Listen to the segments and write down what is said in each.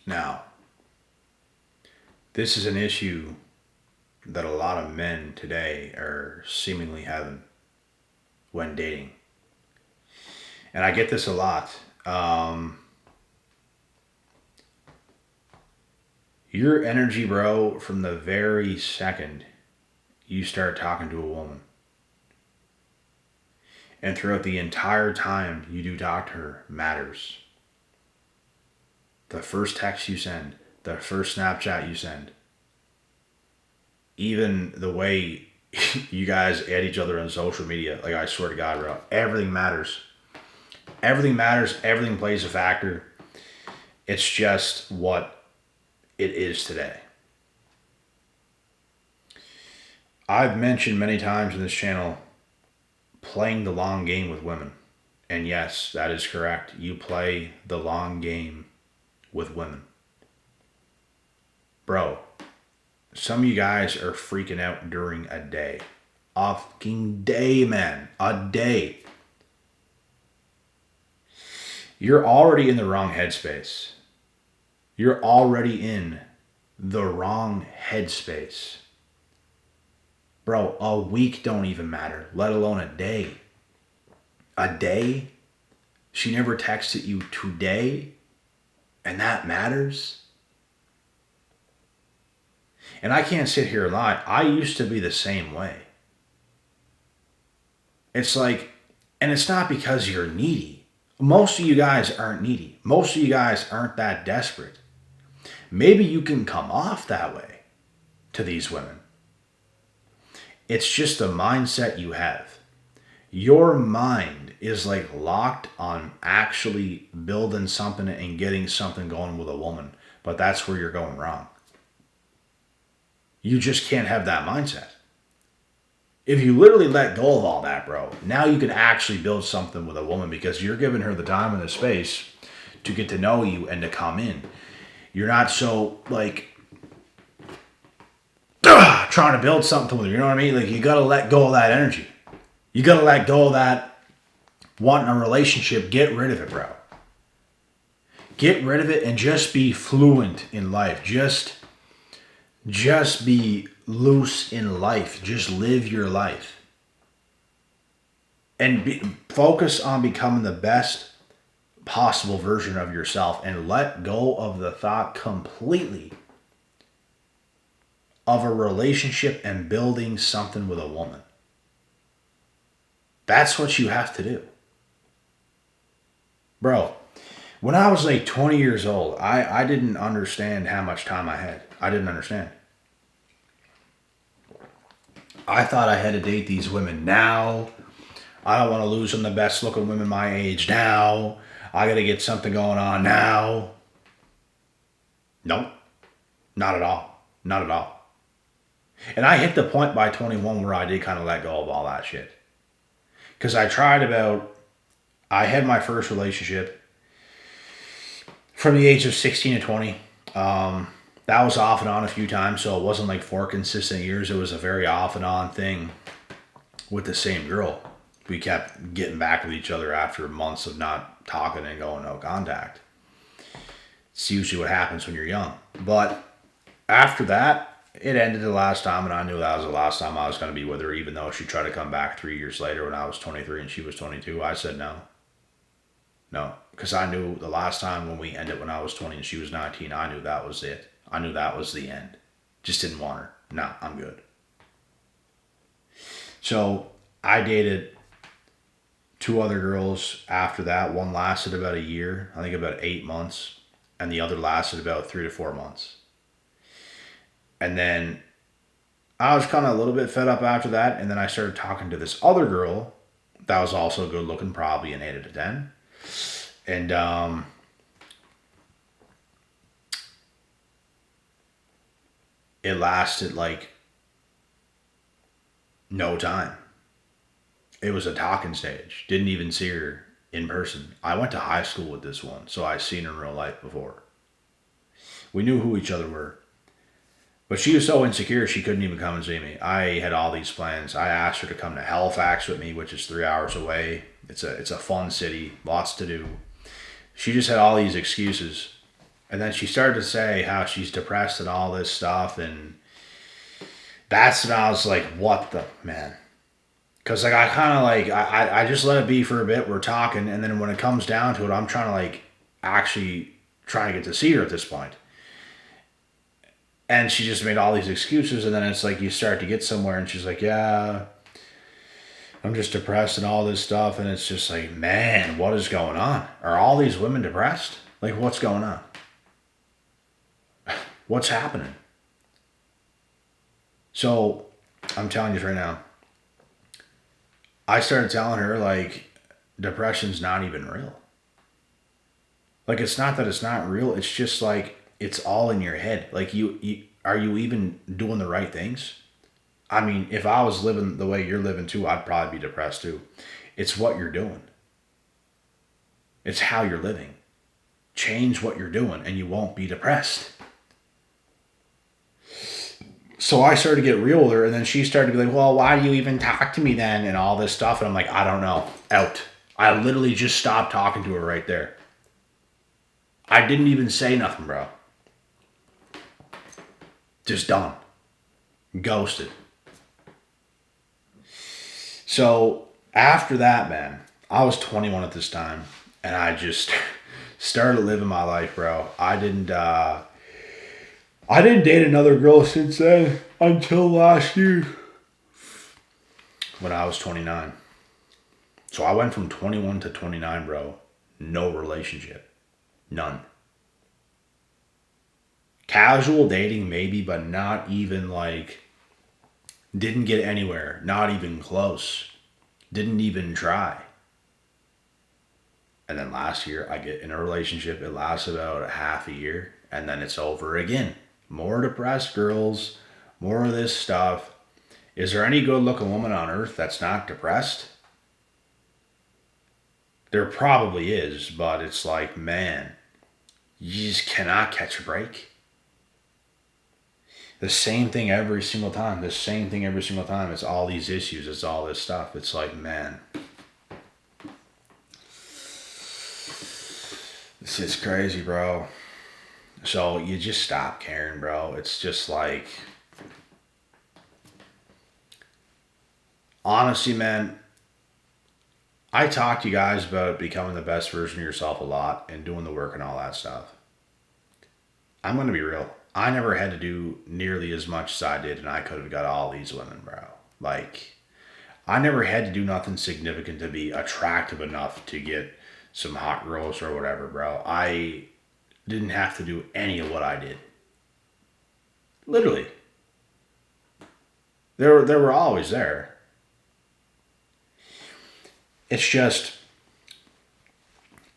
Now, this is an issue that a lot of men today are seemingly having when dating. And I get this a lot. Um, your energy, bro, from the very second you start talking to a woman, and throughout the entire time you do talk to her, matters. The first text you send, the first Snapchat you send, even the way you guys add each other on social media, like I swear to God, bro, everything matters. Everything matters. Everything plays a factor. It's just what it is today. I've mentioned many times in this channel playing the long game with women. And yes, that is correct. You play the long game with women. Bro, some of you guys are freaking out during a day. A fucking day, man. A day. You're already in the wrong headspace. You're already in the wrong headspace. Bro, a week don't even matter, let alone a day. A day? She never texted you today? And that matters? And I can't sit here and lie. I used to be the same way. It's like, and it's not because you're needy. Most of you guys aren't needy. Most of you guys aren't that desperate. Maybe you can come off that way to these women. It's just the mindset you have. Your mind is like locked on actually building something and getting something going with a woman. But that's where you're going wrong. You just can't have that mindset. If you literally let go of all that, bro, now you can actually build something with a woman because you're giving her the time and the space to get to know you and to come in. You're not so like trying to build something with her. You know what I mean? Like you got to let go of that energy. You got to let go of that wanting a relationship. Get rid of it, bro. Get rid of it and just be fluent in life. Just be loose in life. Just live your life. And focus on becoming the best possible version of yourself and let go of the thought completely of a relationship and building something with a woman. That's what you have to do. Bro, when I was like 20 years old, I didn't understand how much time I had. I didn't understand. I thought I had to date these women now. I don't want to lose on the best looking women my age now. I got to get something going on now. Nope. Not at all. Not at all. And I hit the point by 21 where I did kind of let go of all that shit. Because I had my first relationship from the age of 16 to 20. That was off and on a few times, so it wasn't like 4 consistent years. It was a very off and on thing with the same girl. We kept getting back with each other after months of not talking and going no contact. It's usually what happens when you're young. But after that, it ended the last time, and I knew that was the last time I was going to be with her, even though she tried to come back 3 years later when I was 23 and she was 22. I said no. No, because I knew the last time when we ended when I was 20 and she was 19, I knew that was it. I knew that was the end. Just didn't want her. Nah, I'm good. So I dated 2 other girls after that. One lasted about a year, I think about 8 months, and the other lasted about 3 to 4 months. And then I was kind of a little bit fed up after that, and then I started talking to this other girl that was also good looking, probably an 8 out of 10. And it lasted like no time. It was a talking stage. Didn't even see her in person. I went to high school with this one, so I seen her in real life before. We knew who each other were. But she was so insecure she couldn't even come and see me. I had all these plans. I asked her to come to Halifax with me, which is 3 hours away. It's a fun city, lots to do. She just had all these excuses. And then she started to say how she's depressed and all this stuff. And that's when I was like, what the man? Because like I kind of like I just let it be for a bit. We're talking, and then when it comes down to it, I'm trying to like actually trying to get to see her at this point. And she just made all these excuses, and then it's like you start to get somewhere, and she's like, "Yeah, I'm just depressed and all this stuff," and it's just like, man, what is going on? Are all these women depressed? Like, what's going on? What's happening? So, I'm telling you right now, I started telling her like, depression's not even real. Like, it's not that it's not real. It's just like it's all in your head. Like, you are you even doing the right things? I mean, if I was living the way you're living too, I'd probably be depressed too. It's what you're doing. It's how you're living. Change what you're doing and you won't be depressed. So I started to get real with her, and then she started to be like, well, why do you even talk to me then? And all this stuff. And I'm like, I don't know. Out. I literally just stopped talking to her right there. I didn't even say nothing, bro. Just done. Ghosted. So after that, man, I was 21 at this time, and I just started living my life, bro. I didn't date another girl since then until last year when I was 29. So I went from 21 to 29, bro. No relationship. None. Casual dating maybe, but not even like, didn't get anywhere. Not even close. Didn't even try. And then last year I get in a relationship. It lasts about half a year, and then it's over again. More depressed girls, more of this stuff. Is there any good looking woman on earth that's not depressed? There probably is, but it's like, man, you just cannot catch a break. The same thing every single time. The same thing every single time. It's all these issues. It's all this stuff. It's like, man, this is crazy, bro. So you just stop caring, bro. It's just like, honestly, man, I talk to you guys about becoming the best version of yourself a lot and doing the work and all that stuff. I'm going to be real. I never had to do nearly as much as I did, and I could have got all these women, bro. Like, I never had to do nothing significant to be attractive enough to get some hot girls or whatever, bro. I didn't have to do any of what I did. Literally. They were always there. It's just,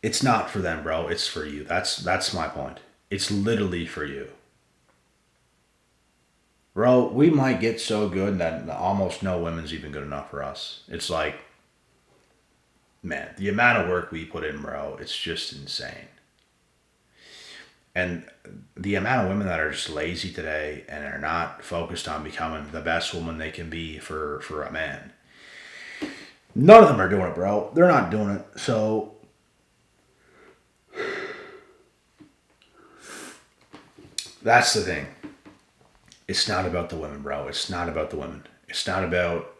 it's not for them, bro. It's for you. That's my point. It's literally for you. Bro, we might get so good that almost no women's even good enough for us. It's like, man, the amount of work we put in, bro, it's just insane. And the amount of women that are just lazy today and are not focused on becoming the best woman they can be for a man. None of them are doing it, bro. They're not doing it. So that's the thing. It's not about the women, bro. It's not about the women. It's not about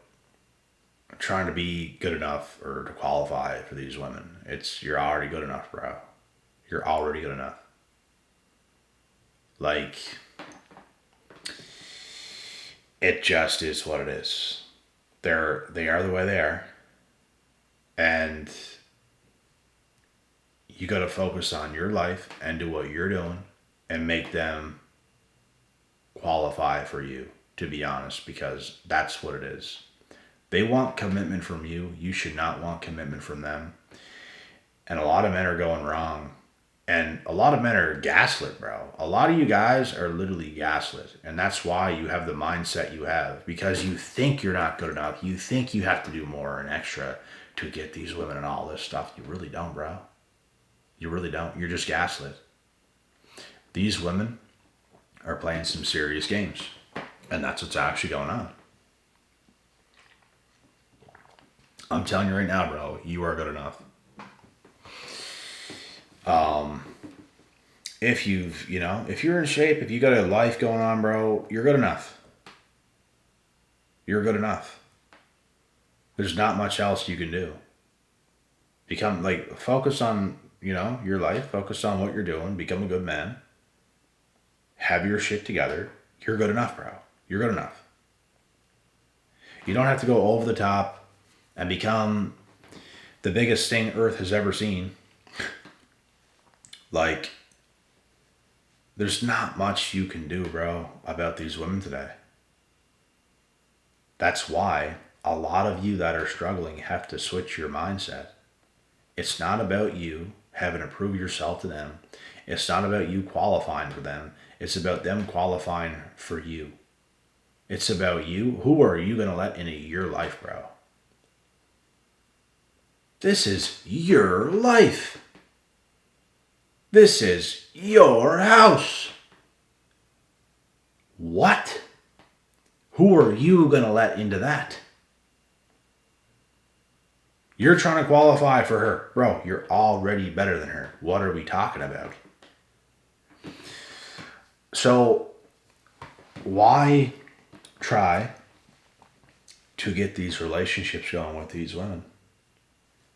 trying to be good enough or to qualify for these women. It's, you're already good enough, bro. You're already good enough. Like, it just is what it is. They are the way they are. And you got to focus on your life and do what you're doing and make them qualify for you, to be honest, because that's what it is. They want commitment from you. You should not want commitment from them. And a lot of men are going wrong. And a lot of men are gaslit, bro. A lot of you guys are literally gaslit. And that's why you have the mindset you have. Because you think you're not good enough. You think you have to do more and extra to get these women and all this stuff. You really don't, bro. You really don't. You're just gaslit. These women are playing some serious games. And that's what's actually going on. I'm telling you right now, bro, you are good enough. if if you're in shape, if you got a life going on, bro, you're good enough. You're good enough. There's not much else you can do. Focus on, your life, focus on what you're doing, become a good man, have your shit together. You're good enough, bro. You're good enough. You don't have to go over the top and become the biggest thing Earth has ever seen. There's not much you can do, bro, about these women today. That's why a lot of you that are struggling have to switch your mindset. It's not about you having to prove yourself to them. It's not about you qualifying for them. It's about them qualifying for you. It's about you. Who are you going to let into your life, bro? This is your life. This is your house. What? Who are you going to let into that? You're trying to qualify for her. Bro, you're already better than her. What are we talking about? So, why try to get these relationships going with these women?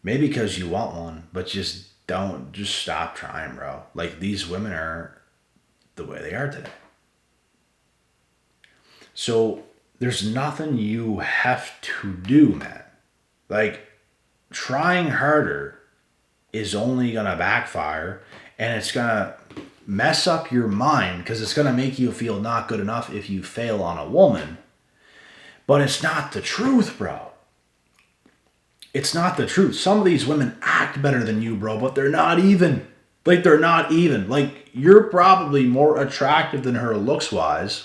Maybe because you want one, but just stop trying, bro. These women are the way they are today. So there's nothing you have to do, man. Trying harder is only gonna backfire, and it's gonna mess up your mind because it's gonna make you feel not good enough if you fail on a woman. But it's not the truth, bro. It's not the truth. Some of these women act better than you, bro, but they're not even. They're not even. You're probably more attractive than her looks-wise.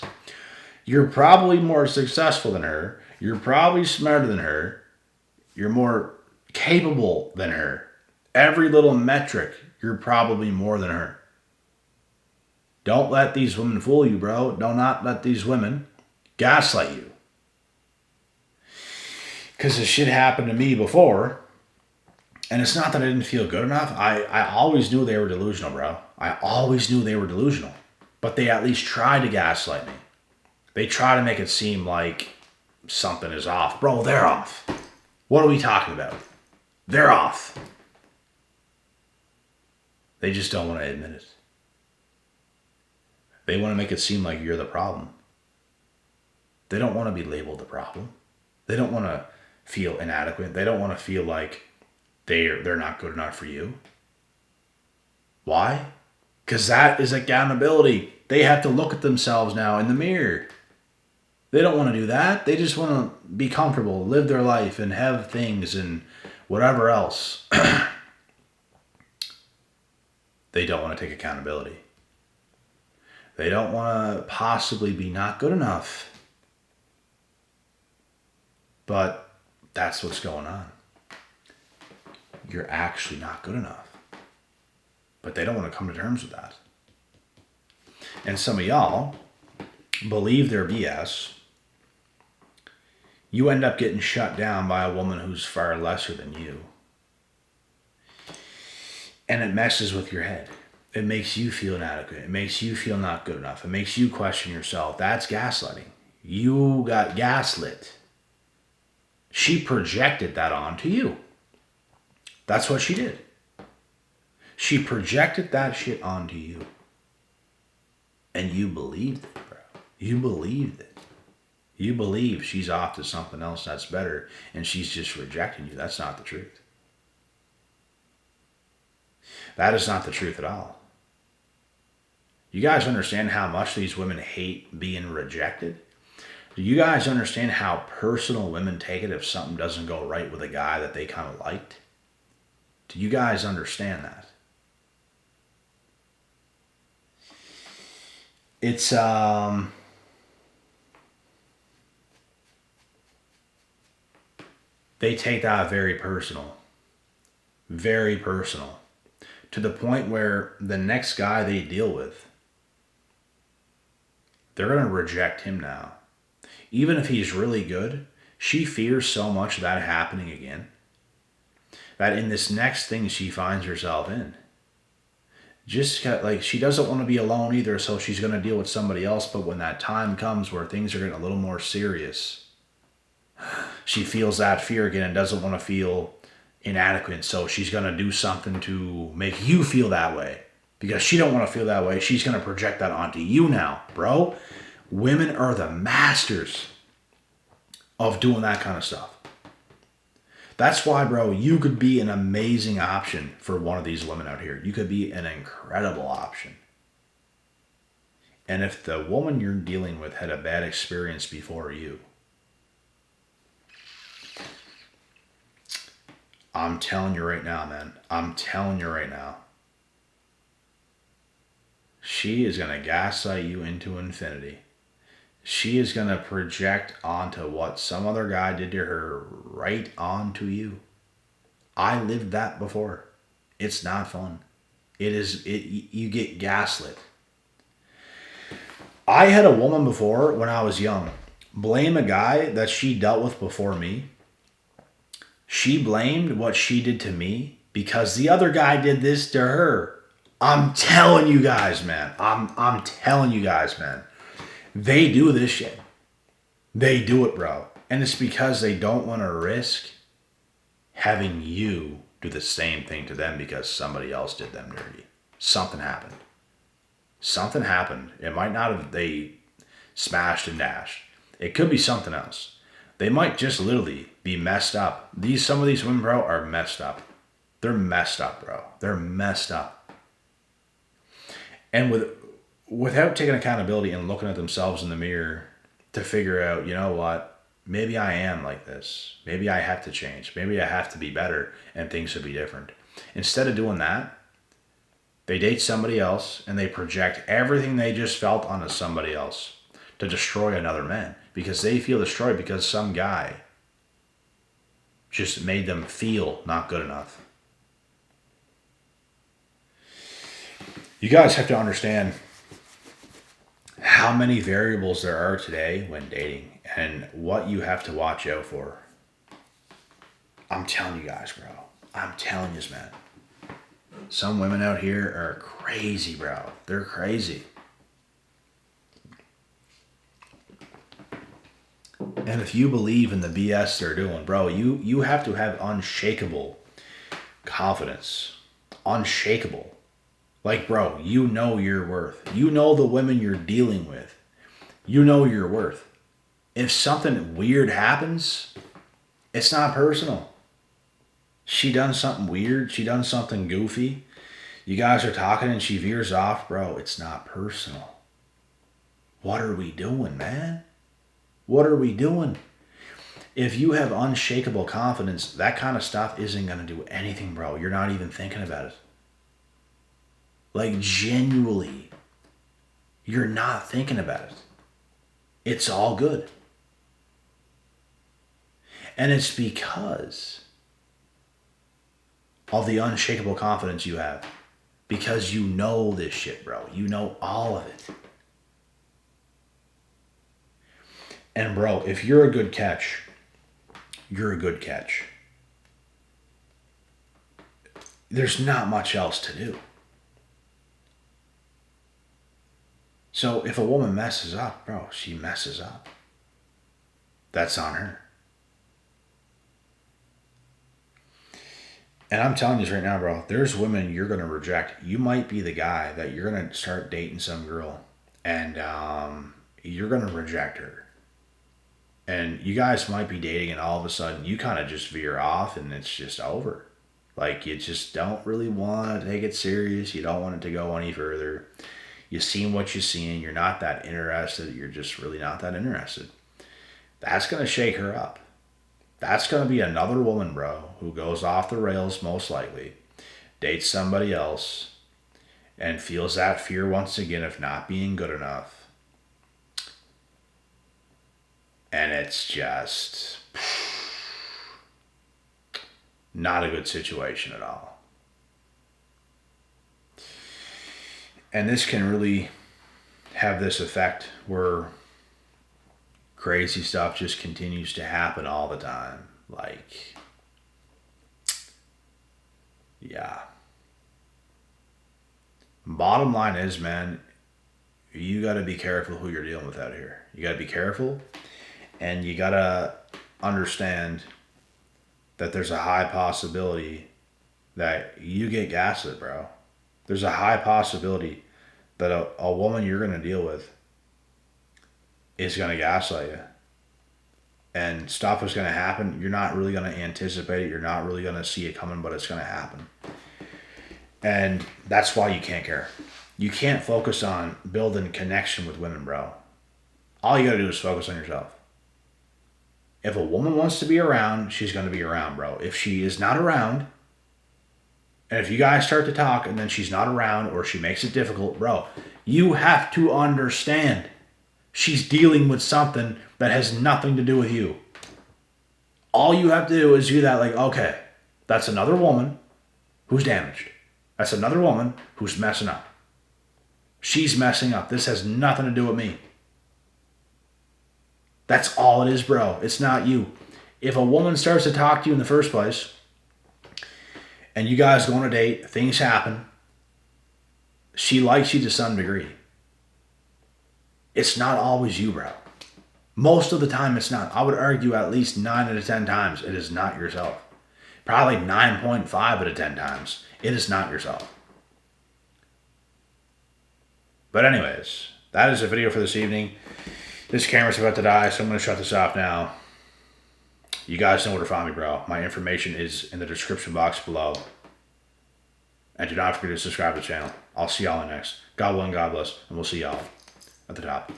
You're probably more successful than her. You're probably smarter than her. You're more capable than her. Every little metric, you're probably more than her. Don't let these women fool you, bro. Do not let these women gaslight you. Because this shit happened to me before. And it's not that I didn't feel good enough. I always knew they were delusional, bro. I always knew they were delusional. But they at least tried to gaslight me. They try to make it seem like something is off. Bro, they're off. What are we talking about? They're off. They just don't want to admit it. They want to make it seem like you're the problem. They don't want to be labeled the problem. They don't want to feel inadequate. They don't want to feel like they're not good enough for you. Why? Because that is accountability. They have to look at themselves now in the mirror. They don't want to do that. They just want to be comfortable, live their life, and have things and whatever else. They don't want to take accountability. They don't want to possibly be not good enough. But that's what's going on. You're actually not good enough. But they don't want to come to terms with that. And some of y'all believe their BS. You end up getting shut down by a woman who's far lesser than you. And it messes with your head. It makes you feel inadequate. It makes you feel not good enough. It makes you question yourself. That's gaslighting. You got gaslit. She projected that onto you. That's what she did. She projected that shit onto you. And you believed it, bro. You believed it. You believe she's off to something else that's better and she's just rejecting you. That's not the truth. That is not the truth at all. You guys understand how much these women hate being rejected? Do you guys understand how personal women take it if something doesn't go right with a guy that they kind of liked? Do you guys understand that? It's, they take that very personal. Very personal. To the point where the next guy they deal with, they're going to reject him now. Even if he's really good, she fears so much of that happening again that in this next thing she finds herself in, Just like she doesn't want to be alone either, so she's going to deal with somebody else. But when that time comes where things are getting a little more serious, she feels that fear again and doesn't want to feel inadequate. So she's going to do something to make you feel that way. Because she don't want to feel that way, she's going to project that onto you now, bro. Women are the masters of doing that kind of stuff. That's why, bro, you could be an amazing option for one of these women out here. You could be an incredible option. And if the woman you're dealing with had a bad experience before you, I'm telling you right now, man. I'm telling you right now. She is going to gaslight you into infinity. She is going to project onto what some other guy did to her right onto you. I lived that before. It's not fun. You get gaslit. I had a woman before when I was young blame a guy that she dealt with before me. She blamed what she did to me because the other guy did this to her. I'm telling you guys, man. I'm telling you guys, man. They do this shit. They do it, bro. And it's because they don't want to risk having you do the same thing to them because somebody else did them dirty. Something happened. Something happened. It might not have they smashed and dashed. It could be something else. They might just literally be messed up. Some of these women, bro, are messed up. They're messed up, bro. They're messed up. And without taking accountability and looking at themselves in the mirror to figure out, you know what, maybe I am like this. Maybe I have to change. Maybe I have to be better and things will be different. Instead of doing that, they date somebody else and they project everything they just felt onto somebody else to destroy another man because they feel destroyed because some guy just made them feel not good enough. You guys have to understand how many variables there are today when dating and what you have to watch out for. I'm telling you guys, bro. I'm telling you, man. Some women out here are crazy, bro. They're crazy. And if you believe in the BS they're doing, bro, you have to have unshakable confidence. Unshakable. Like, bro, you know your worth. You know the women you're dealing with. You know your worth. If something weird happens, it's not personal. She done something weird. She done something goofy. You guys are talking and she veers off, bro. It's not personal. What are we doing, man? What are we doing? If you have unshakable confidence, that kind of stuff isn't going to do anything, bro. You're not even thinking about it. Like, genuinely, you're not thinking about it. It's all good. And it's because of the unshakable confidence you have. Because you know this shit, bro. You know all of it. And bro, if you're a good catch, you're a good catch. There's not much else to do. So if a woman messes up, bro, she messes up. That's on her. And I'm telling you this right now, bro, there's women you're going to reject. You might be the guy that you're going to start dating some girl and you're going to reject her. And you guys might be dating and all of a sudden you kind of just veer off and it's just over. Like you just don't really want to take it serious. You don't want it to go any further. You've seen what you've seen. You're not that interested. You're just really not that interested. That's going to shake her up. That's going to be another woman, bro, who goes off the rails most likely, dates somebody else, and feels that fear once again of not being good enough. And it's just not a good situation at all. And this can really have this effect where crazy stuff just continues to happen all the time. Like, yeah. Bottom line is, man, you got to be careful who you're dealing with out here. You got to be careful, and you got to understand that there's a high possibility that you get gaslit, bro. There's a high possibility that a woman you're going to deal with is going to gaslight you. And stuff is going to happen. You're not really going to anticipate it. You're not really going to see it coming, but it's going to happen. And that's why you can't care. You can't focus on building connection with women, bro. All you got to do is focus on yourself. If a woman wants to be around, she's going to be around, bro. If she is not around, and if you guys start to talk and then she's not around or she makes it difficult, bro, you have to understand she's dealing with something that has nothing to do with you. All you have to do is do that like, okay, that's another woman who's damaged. That's another woman who's messing up. She's messing up. This has nothing to do with me. That's all it is, bro. It's not you. If a woman starts to talk to you in the first place, and you guys go on a date, things happen, she likes you to some degree. It's not always you, bro. Most of the time it's not. I would argue at least 9 out of 10 times it is not yourself. Probably 9.5 out of 10 times it is not yourself. But anyways, that is the video for this evening. This camera's about to die, so I'm going to shut this off now. You guys know where to find me, bro. My information is in the description box below. And do not forget to subscribe to the channel. I'll see y'all in the next. God willing, God bless, and we'll see y'all at the top.